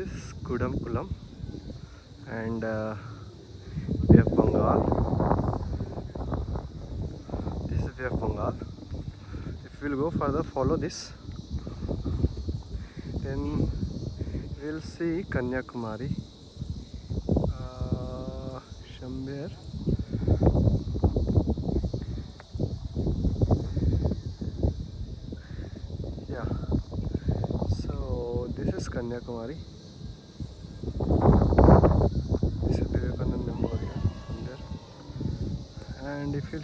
is Kudamkulam, and we have Bengal. This is we have Bengal. If we'll go further, follow this, then we'll see Kanyakumari. Somewhere. Yeah. So this is Kanyakumari. This is Vivekananda Memorial from there. And if you,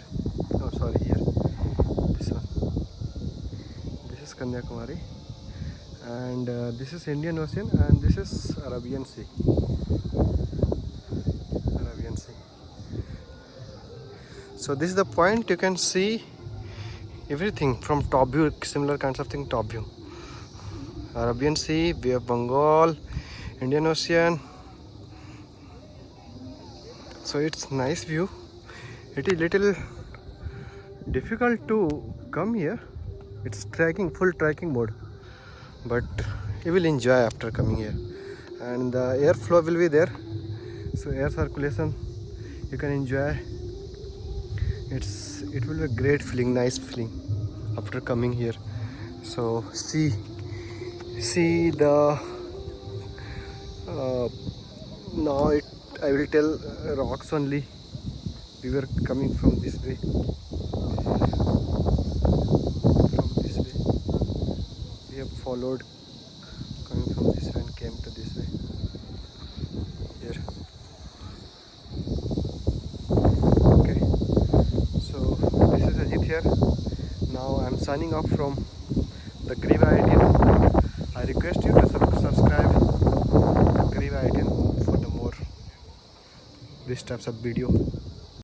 oh sorry, here, this one. This is Kanyakumari, and this is Indian Ocean, and this is Arabian Sea. Arabian Sea. So this is the point. You can see everything from top view, similar kinds of thing, top view. Arabian Sea, Bay of Bengal, Indian Ocean. So it's nice view. It is little difficult to come here. It's trekking, full trekking mode, but you will enjoy after coming here. And the airflow will be there, so air circulation you can enjoy. It will be a great feeling, nice feeling after coming here. So see the now I will tell rocks only. We were coming from this way. We have followed coming from this way and came to this way. Here. Okay. So this is Ajit here. Now I am signing off from the Griva 18. I request you to subscribe to Griva 18 for the more these types of video.